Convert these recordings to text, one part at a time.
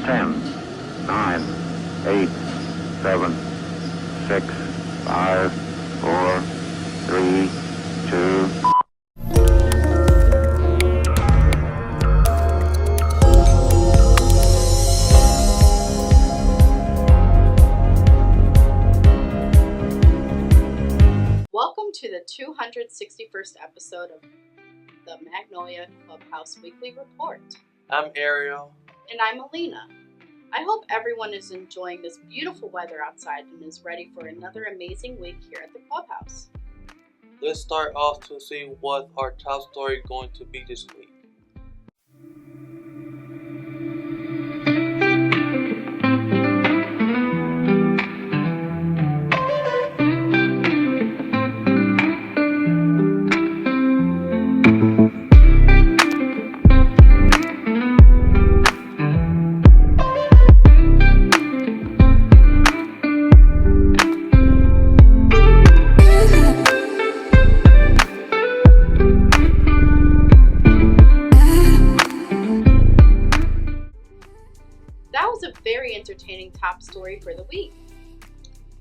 10, 9, 8, 7, 6, 5, 4, 3, 2. Welcome to the 261st episode of the Magnolia Clubhouse Weekly Report. I'm Ariel. And I'm Alina. I hope everyone is enjoying this beautiful weather outside and is ready for another amazing week here at the clubhouse. Let's start off to see what our top story going to be this week. That was a very entertaining top story for the week.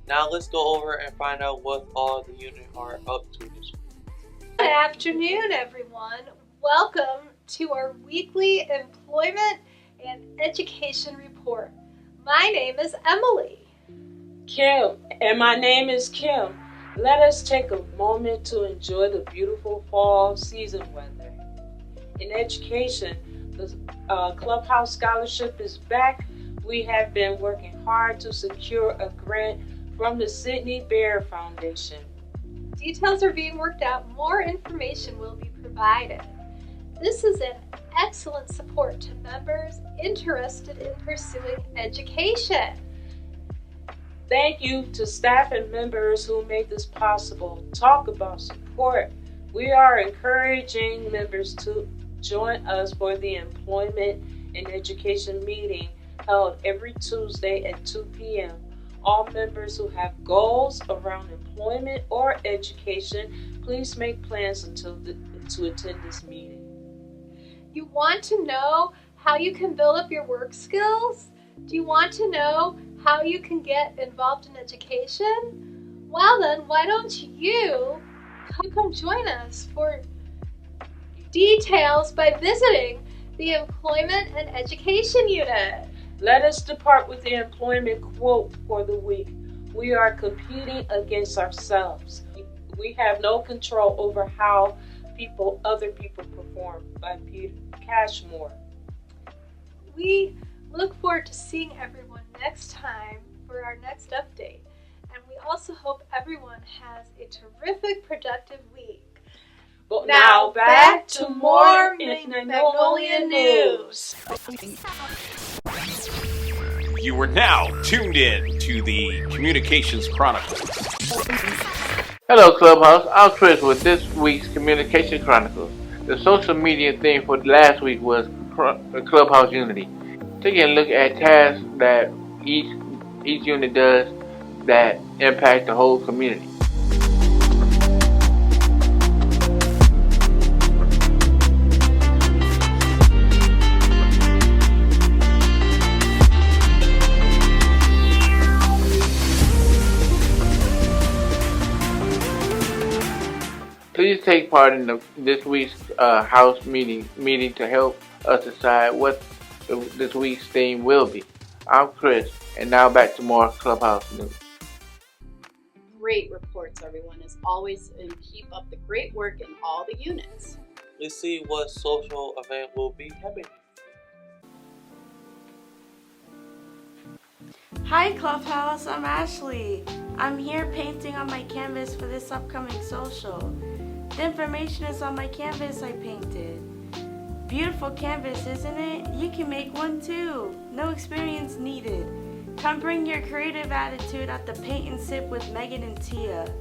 Now let's go over and find out what all the units are up to this week. Good afternoon, everyone. Welcome to our weekly employment and education report. My name is Emily. Kim, and my name is Kim. Let us take a moment to enjoy the beautiful fall season weather. In education, the Clubhouse Scholarship is back. We have been working hard to secure a grant from the Sidney Bear Foundation. Details are being worked out. More information will be provided. This is an excellent support to members interested in pursuing education. Thank you to staff and members who made this possible. Talk about support. We are encouraging members to join us for the Employment and Education meeting held every Tuesday at 2 p.m. All members who have goals around employment or education, please make plans to attend this meeting. You want to know how you can build up your work skills? Do you want to know how you can get involved in education? Well then, why don't you come join us for details by visiting the Employment and Education Unit. Let us depart with the employment quote for the week. We are competing against ourselves. We have no control over how other people perform, by Peter Cashmore. We look forward to seeing everyone next time for our next update. And we also hope everyone has a terrific, productive week. But now back to more Magnolia news. You are now tuned in to the Communications Chronicles. Hello Clubhouse, I'm Chris with this week's Communication Chronicles. The social media theme for last week was Clubhouse Unity. Taking a look at tasks that each unit does that impact the whole community. Please take part in this week's house meeting to help us decide what this week's theme will be. I'm Chris, and now back to more Clubhouse news. Great reports, everyone, as always, and keep up the great work in all the units. Let's see what social event will be happening. Hi Clubhouse, I'm Ashley. I'm here painting on my canvas for this upcoming social. The information is on my canvas I painted. Beautiful canvas, isn't it? You can make one too. No experience needed. Come bring your creative attitude at the Paint and Sip with Megan and Tia.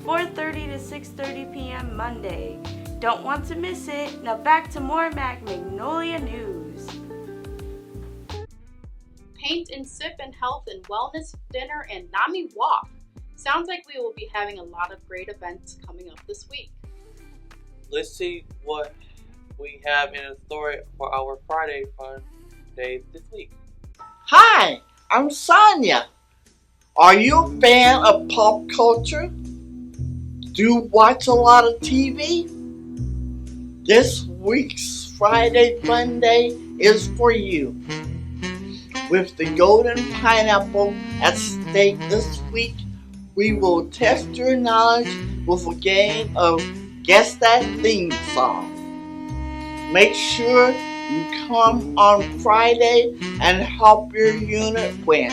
4:30 to 6:30 p.m. Monday. Don't want to miss it. Now back to more Magnolia news. Paint and Sip and Health and Wellness Dinner and NAMI Walk. Sounds like we will be having a lot of great events coming up this week. Let's see what we have in store for our Friday fun day this week. I'm Sonia. Are you a fan of pop culture? Do you watch a lot of TV? This week's Friday Fun Day is for you. With the golden pineapple at stake this week, we will test your knowledge with a game of Guess That Theme Song. Make sure you come on Friday and help your unit win.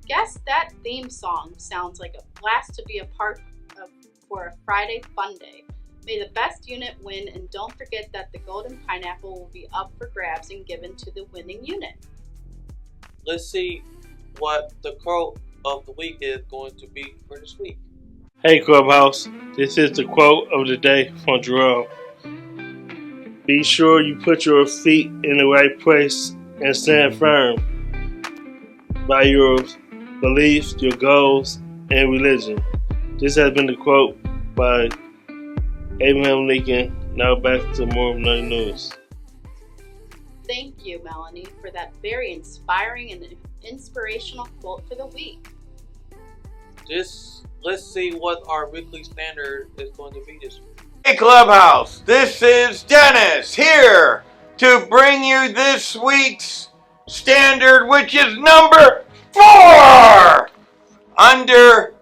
Guess That Theme Song sounds like a blast to be a part of for a Friday Fun Day. May the best unit win, and don't forget that the golden pineapple will be up for grabs and given to the winning unit. Let's see what the quote of the week is going to be for this week. Hey Clubhouse, this is the quote of the day from Jerome. Be sure you put your feet in the right place and stand firm by your beliefs, your goals, and religion. This has been the quote by Abraham Lincoln. Now back to more Magnolia News. Thank you, Melanie, for that very inspiring and inspirational quote for the week. Let's see what our weekly standard is going to be this week. Hey Clubhouse, this is Dennis here to bring you this week's standard, which is number 4. Under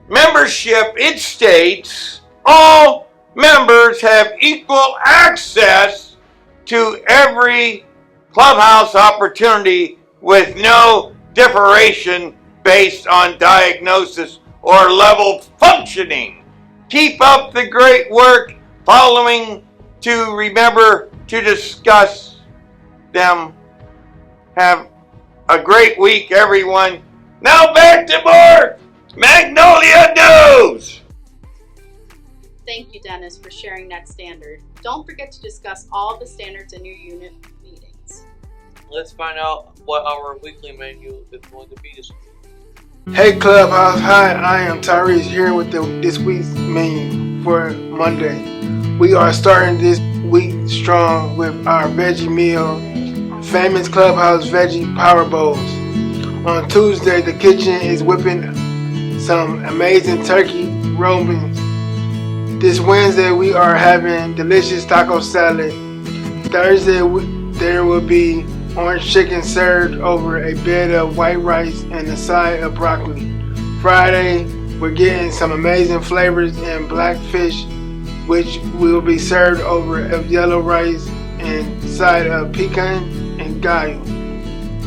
membership, it states all members have equal access to every clubhouse opportunity with no differentiation based on diagnosis or level functioning. Keep up the great work. Following to remember to discuss them. Have a great week, everyone. Now back to more Magnolia News. Thank you, Dennis, for sharing that standard. Don't forget to discuss all the standards in your unit meetings. Let's find out what our weekly menu is going to be this week. Hey Clubhouse, hi, I am Tyrese here with this week's menu for Monday. We are starting this week strong with our veggie meal, famous Clubhouse veggie power bowls. On Tuesday, the kitchen is whipping some amazing turkey roamings. This Wednesday, we are having delicious taco salad. Thursday, there will be orange chicken served over a bed of white rice and a side of broccoli. Friday, we're getting some amazing flavors in black fish, which will be served over a yellow rice and side of pecan and gallo.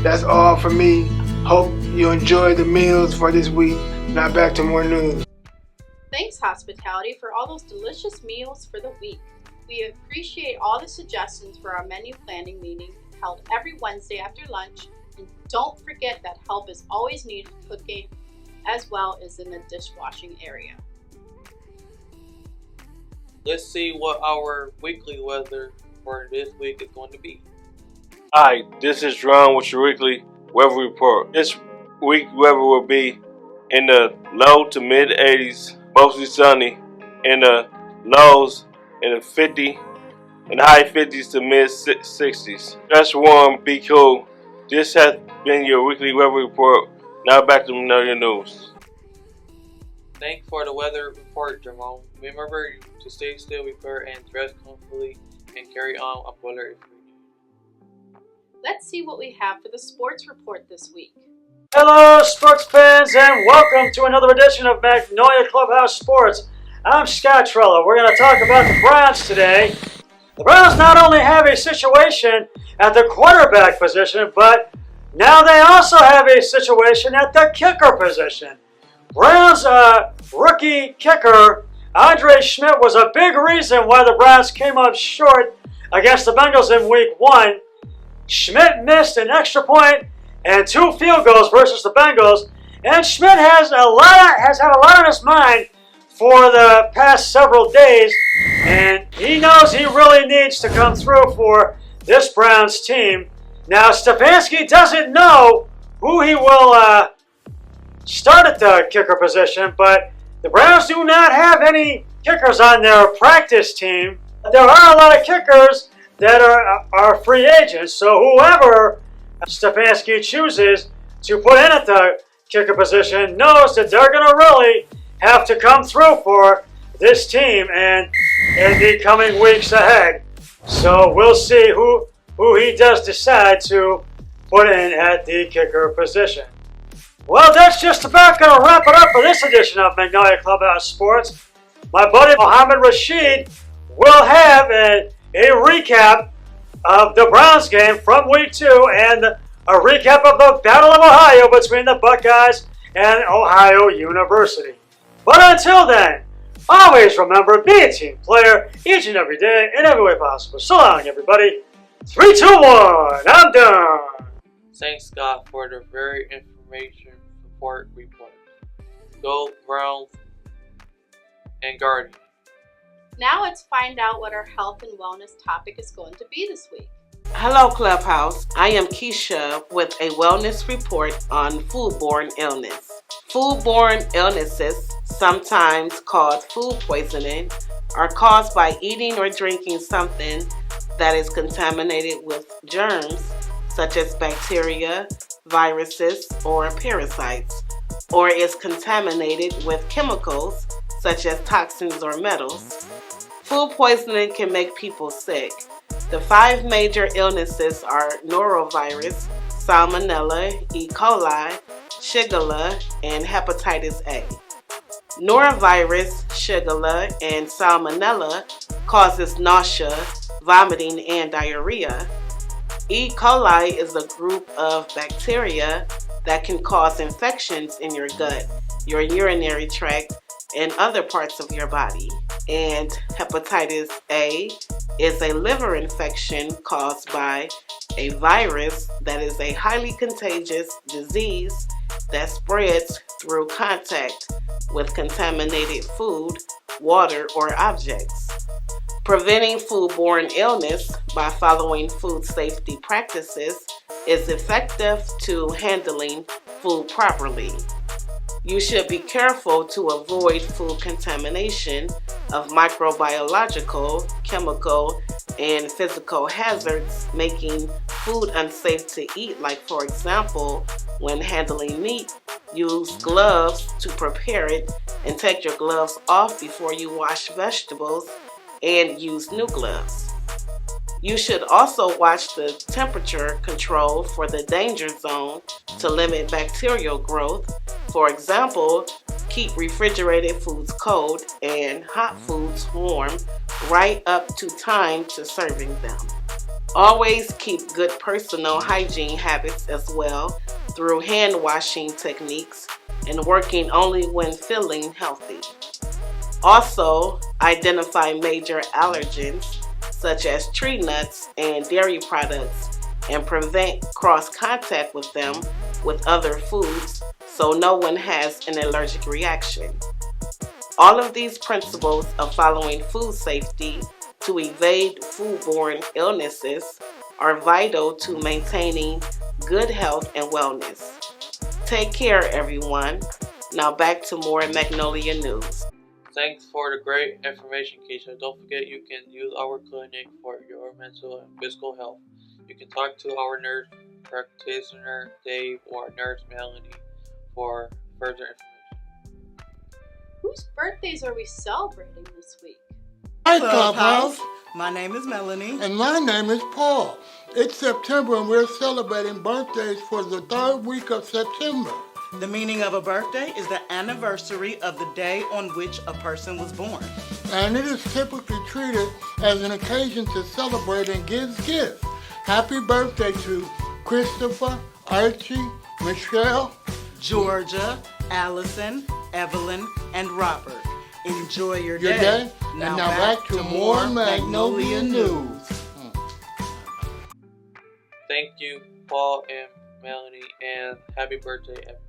That's all for me. Hope you enjoy the meals for this week. Now back to more news. Thanks, Hospitality, for all those delicious meals for the week. We appreciate all the suggestions for our menu planning meeting held every Wednesday after lunch, and don't forget that help is always needed cooking as well as in the dishwashing area. Let's see what our weekly weather for this week is going to be. Hi, this is Jerome with your weekly weather report. This week weather will be in the low to mid 80s, mostly sunny, in the lows in the 50 and high 50s to mid 60s. Dress warm, be cool. This has been your weekly weather report. Now back to Magnolia News. Thanks for the weather report, Jerome. Remember to stay still, prepare, and dress comfortably, and carry on umbrella if you need. Let's see what we have for the sports report this week. Hello, sports fans, and welcome to another edition of Magnolia Clubhouse Sports. I'm Scott Trello. We're going to talk about the Browns today. The Browns not only have a situation at the quarterback position, but now they also have a situation at the kicker position. Browns rookie kicker Andre Schmidt was a big reason why the Browns came up short against the Bengals in Week 1. Schmidt missed an extra point and 2 field goals versus the Bengals, and Schmidt has had a lot on his mind for the past several days, and he knows he really needs to come through for this Browns team. Now, Stefanski doesn't know who he will start at the kicker position, but the Browns do not have any kickers on their practice team. There are a lot of kickers that are free agents, so whoever Stefanski chooses to put in at the kicker position knows that they're going to really have to come through for this team and in the coming weeks ahead. So we'll see who he does decide to put in at the kicker position. Well, that's just about going to wrap it up for this edition of Magnolia Clubhouse Sports. My buddy Mohammed Rashid will have a recap of the Browns game from Week 2 and a recap of the Battle of Ohio between the Buckeyes and Ohio University. But until then, always remember, be a team player each and every day in every way possible. So long, everybody. 3, 2, 1, I'm done. Thanks, Scott, for the very information support report. Go Browns and Guardians. Now let's find out what our health and wellness topic is going to be this week. Hello, Clubhouse. I am Keisha with a wellness report on foodborne illness. Foodborne illnesses, sometimes called food poisoning, are caused by eating or drinking something that is contaminated with germs, such as bacteria, viruses, or parasites, or is contaminated with chemicals, such as toxins or metals. Food poisoning can make people sick. The 5 major illnesses are norovirus, salmonella, E. coli, Shigella, and hepatitis A. Norovirus, Shigella, and salmonella causes nausea, vomiting, and diarrhea. E. coli is a group of bacteria that can cause infections in your gut, your urinary tract, and other parts of your body. And hepatitis A is a liver infection caused by a virus that is a highly contagious disease that spreads through contact with contaminated food, water, or objects. Preventing foodborne illness by following food safety practices is effective to handling food properly. You should be careful to avoid food contamination of microbiological, chemical, and physical hazards, making food unsafe to eat, like, for example, when handling meat, use gloves to prepare it and take your gloves off before you wash vegetables and use new gloves. You should also watch the temperature control for the danger zone to limit bacterial growth. For example, keep refrigerated foods cold and hot foods warm right up to time to serving them. Always keep good personal hygiene habits as well through hand washing techniques and working only when feeling healthy. Also, identify major allergens such as tree nuts and dairy products and prevent cross-contact with them with other foods so no one has an allergic reaction. All of these principles of following food safety to evade foodborne illnesses are vital to maintaining good health and wellness. Take care, everyone. Now back to more Magnolia News. Thanks for the great information, Keisha. Don't forget you can use our clinic for your mental and physical health. You can talk to our nurse practitioner, Dave, or nurse Melanie for further information. Whose birthdays are we celebrating this week? Hi, Clubhouse. My name is Melanie. And my name is Paul. It's September and we're celebrating birthdays for the 3rd week of September. The meaning of a birthday is the anniversary of the day on which a person was born. And it is typically treated as an occasion to celebrate and give gifts. Happy birthday to Christopher, Archie, Michelle, Georgia, Allison, Evelyn, and Robert. Enjoy your day. And now back to more Magnolia News. Thank you, Paul and Melanie, and happy birthday, everyone.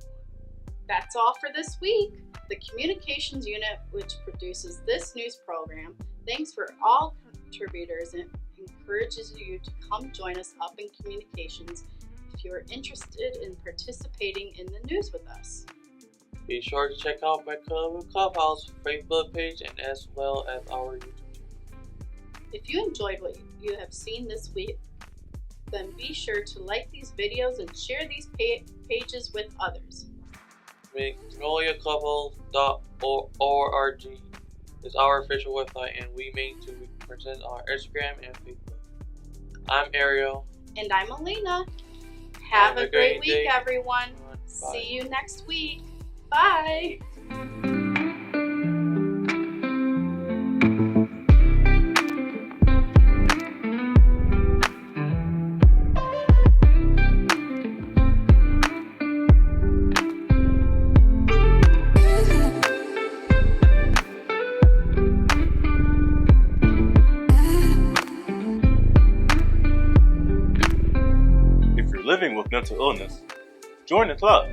That's all for this week. The Communications Unit, which produces this news program, thanks for all contributors and encourages you to come join us up in communications if you're interested in participating in the news with us. Be sure to check out Magnolia Clubhouse Facebook page and as well as our YouTube channel. If you enjoyed what you have seen this week, then be sure to like these videos and share these pages with others. MagnoliaClubhouse.org is our official website, and we mean to present on Instagram and Facebook. I'm Ariel. And I'm Alina. Have a great week, day, everyone. Bye. See you next week. Bye. If you're living with mental illness, join the club.